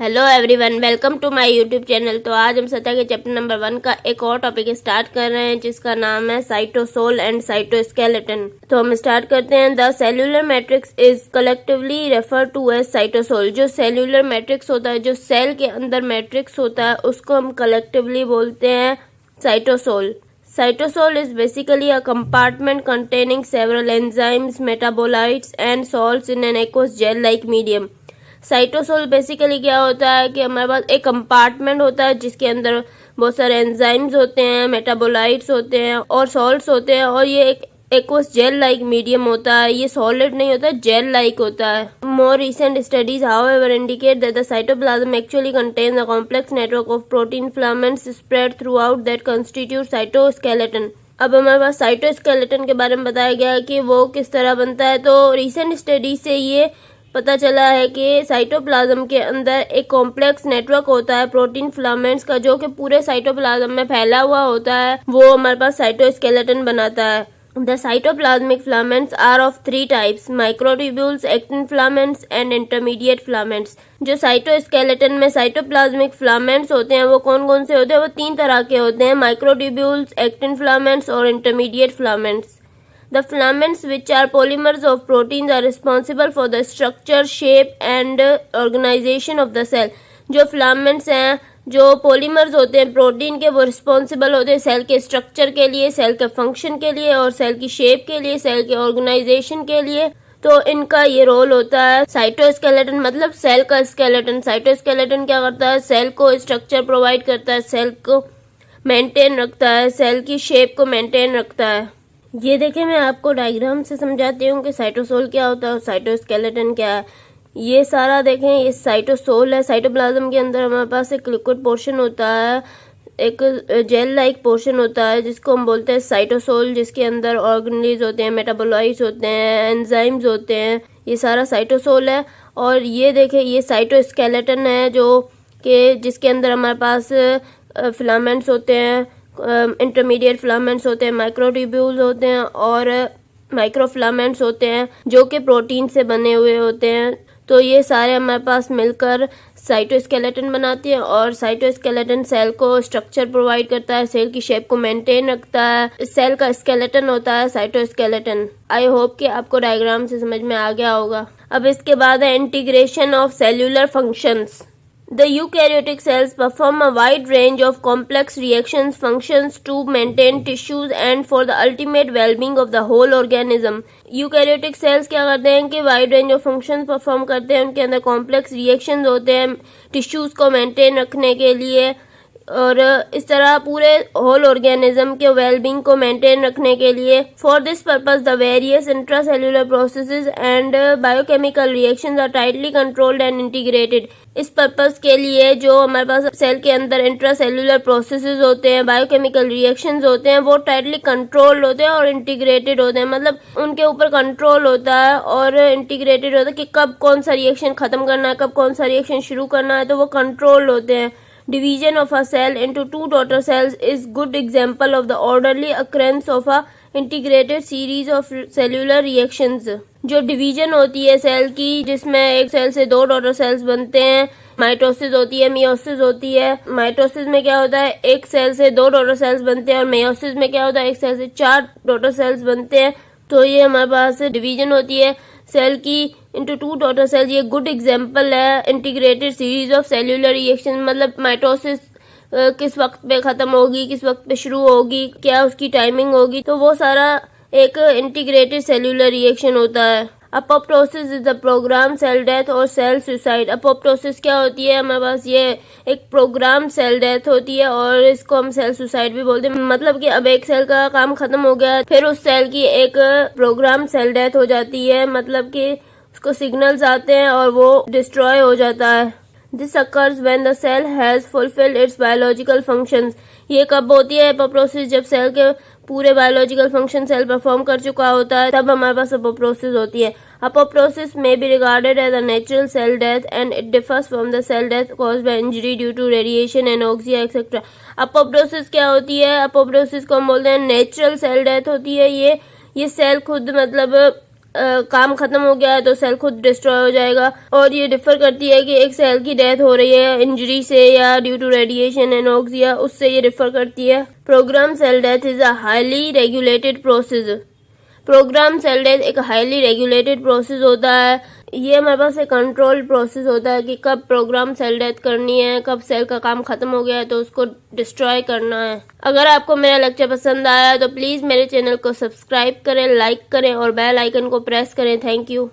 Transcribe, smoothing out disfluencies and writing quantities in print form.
Hello everyone, welcome to my YouTube channel. तो आज हम सतह के चैप्टर नंबर 1 का एक और टॉपिक स्टार्ट कर रहे हैं जिसका नाम है साइटोसोल एंड साइटोस्केलेटन। तो हम स्टार्ट करते हैं। The cellular matrix is collectively refer to as cytosol. जो सेल्यूलर मैट्रिक्स होता है, जो सेल के अंदर मैट्रिक्स होता है, उसको हम कलेक्टिवली बोलते हैं cytosol. Cytosol is basically a compartment containing several enzymes, metabolites and salts in an aqueous gel-like medium. Cytosol basically क्या होता है कि हमारे पास एक कंपार्टमेंट होता है जिसके अंदर बहुत सारे एंजाइम्स होते हैं, मेटाबोलाइट्स होते हैं और सॉल्ट्स होते हैं, और ये एक एक्वस जेल लाइक मीडियम होता है। ये सॉलिड नहीं होता, जेल लाइक होता है। More recent studies however indicate that the cytoplasm actually contains a complex network of protein filaments spread through out that constitute cytoskeleton. अब हमारे पास साइटोस्केलेटन के बारे में बताया गया कि वो किस तरह बनता है। तो रिसेंट स्टडी से ये पता चला है कि साइटोप्लाज्म के अंदर एक कॉम्प्लेक्स नेटवर्क होता है प्रोटीन फिलामेंट्स का, जो कि पूरे साइटोप्लाज्म में फैला हुआ होता है। वो हमारे पास साइटोस्केलेटन बनाता है। The cytoplasmic filaments are of 3 types: microtubules, actin filaments and intermediate filaments। जो साइटोस्केलेटन में साइटोप्लाज्मिक फिलामेंट्स होते हैं वो कौन कौन से होते हैं? वो 3 तरह के होते हैं: माइक्रोट्यूब्यूल्स, एक्टिन फिलामेंट्स और intermediate filaments. The filaments, which are polymers of proteins, are responsible for the structure, shape and organization of the cell। जो फिलामेंट्स हैं, जो पॉलीमर्स होते हैं प्रोटीन के, वो रिस्पॉन्सिबल होते हैं सेल के स्ट्रक्चर के लिए, सेल के फंक्शन के लिए और सेल की शेप के लिए, सेल के ऑर्गेनाइजेशन के लिए। तो इनका ये रोल होता है। साइटोस्केलेटन मतलब सेल का स्केलेटन। साइटोस्केलेटन क्या करता है? सेल को स्ट्रक्चर प्रोवाइड करता है, सेल को मेंटेन रखता है, सेल की शेप को मेंटेन रखता है। ये देखें, मैं आपको डायग्राम से समझाती हूँ कि साइटोसोल क्या होता है और साइटोस्केलेटन क्या है। ये सारा देखें, ये साइटोसोल है। साइटोप्लाज्म के अंदर हमारे पास एक लिक्विड पोर्शन होता है, एक जेल लाइक पोर्शन होता है जिसको हम बोलते हैं साइटोसोल, जिसके अंदर ऑर्गेनेल्स होते हैं, मेटाबोलाइट्स होते हैं, एंजाइम्स होते हैं। ये सारा साइटोसोल है। और ये देखें, ये साइटोस्केलेटन है जो कि जिसके अंदर हमारे पास फिलामेंट्स होते हैं, इंटरमीडिएट फिलामेंट्स होते हैं, माइक्रोट्यूब्यूल्स होते हैं और माइक्रोफिलामेंट्स होते हैं जो कि प्रोटीन से बने हुए होते हैं। तो ये सारे हमारे पास मिलकर साइटोस्केलेटन बनाते हैं और साइटोस्केलेटन सेल को स्ट्रक्चर प्रोवाइड करता है, सेल की शेप को मेंटेन रखता है। सेल का स्केलेटन होता है साइटोस्केलेटन। आई होप कि आपको डायग्राम से समझ में आ गया होगा। अब इसके बाद है integration of cellular functions. The eukaryotic cells perform a wide range of complex functions to maintain tissues and for the ultimate well-being of the whole organism। Eukaryotic cells क्या करते हैं कि wide range of functions perform करते हैं। उनके अंदर complex reactions होते हैं टिश्यूज को मेंटेन रखने के लिए, और इस तरह पूरे होल ऑर्गेनिज्म के वेलबींग को मेंटेन रखने के लिए। For this purpose the various intracellular processes and biochemical reactions are tightly controlled and integrated. इस पर्पस के लिए जो हमारे पास सेल के अंदर इंट्रासेल्यूलर प्रोसेसेस होते हैं, बायोकेमिकल रिएक्शंस होते हैं, वो टाइटली कंट्रोल्ड होते हैं और इंटीग्रेटेड होते हैं। मतलब उनके ऊपर कंट्रोल होता है और इंटीग्रेटेड होता है कि कब कौन सा रिएक्शन खत्म करना है, कब कौन सा रिएक्शन शुरू करना है, तो वो कंट्रोल होते हैं। Division of a cell into 2 daughter cells is good example of the orderly occurrence of a integrated series of cellular reactions। जो डिवीजन होती है सेल की, जिसमें एक सेल से 2 डॉटर सेल्स बनते हैं, माइटोसिस होती है, मियोसिस होती है। माइटोसिस में क्या होता है? एक सेल से 2 डॉटर सेल्स बनते हैं, और मियोसिस में क्या होता है? एक सेल से 4 डॉटर सेल्स बनते हैं। तो ये हमारे पास डिवीजन होती है सेल की इंटू 2 डॉटर सेल। ये गुड एग्जांपल है integrated series of cellular reaction. मतलब माइटोसिस किस वक्त पे खत्म होगी, किस वक्त पे शुरू होगी, क्या उसकी टाइमिंग होगी, तो वो सारा एक इंटीग्रेटेड सेल्यूलर रिएक्शन होता है। Apoptosis is the program cell death और सेल सुसाइड। अपोप्टोसिस क्या होती है? हमारे पास ये एक प्रोग्राम सेल डेथ होती है और इसको हम सेल सुसाइड भी बोलते हैं। मतलब कि अब एक सेल का काम खत्म हो गया, फिर उस सेल की एक प्रोग्राम सेल डेथ हो जाती है। मतलब कि उसको सिग्नल्स आते हैं और वो डिस्ट्रॉय हो जाता है। This occurs when the cell has fulfilled its biological functions. ये कब होती है अपोप्टोसिस? जब सेल के पूरे बायोलॉजिकल फंक्शन सेल परफॉर्म कर चुका होता है, तब हमारे पास अपोप्टोसिस होती है। Apoptosis may be regarded as a natural cell death and it differs from the cell death caused by injury due to radiation, anoxia, etc। Apoptosis क्या होती है? अपोप्टोसिस को हम बोलते हैं नेचुरल सेल डेथ होती है। ये सेल खुद मतलब काम खत्म हो गया है तो सेल खुद डिस्ट्रॉय हो जाएगा। और ये डिफर करती है कि एक सेल की डेथ हो रही है इंजरी से या ड्यू टू रेडिएशन एनोक्सिया, उससे ये डिफर करती है। Program cell death is a highly regulated process. Program cell death एक हाईली रेगुलेटेड प्रोसेस होता है। ये हमारे पास एक कंट्रोल प्रोसेस होता है कि कब प्रोग्राम सेल डेथ करनी है, कब सेल का काम खत्म हो गया है तो उसको डिस्ट्रॉय करना है। अगर आपको मेरा लेक्चर पसंद आया तो प्लीज़ मेरे चैनल को सब्सक्राइब करें, लाइक करें और बेल आइकन को प्रेस करें। Thank you.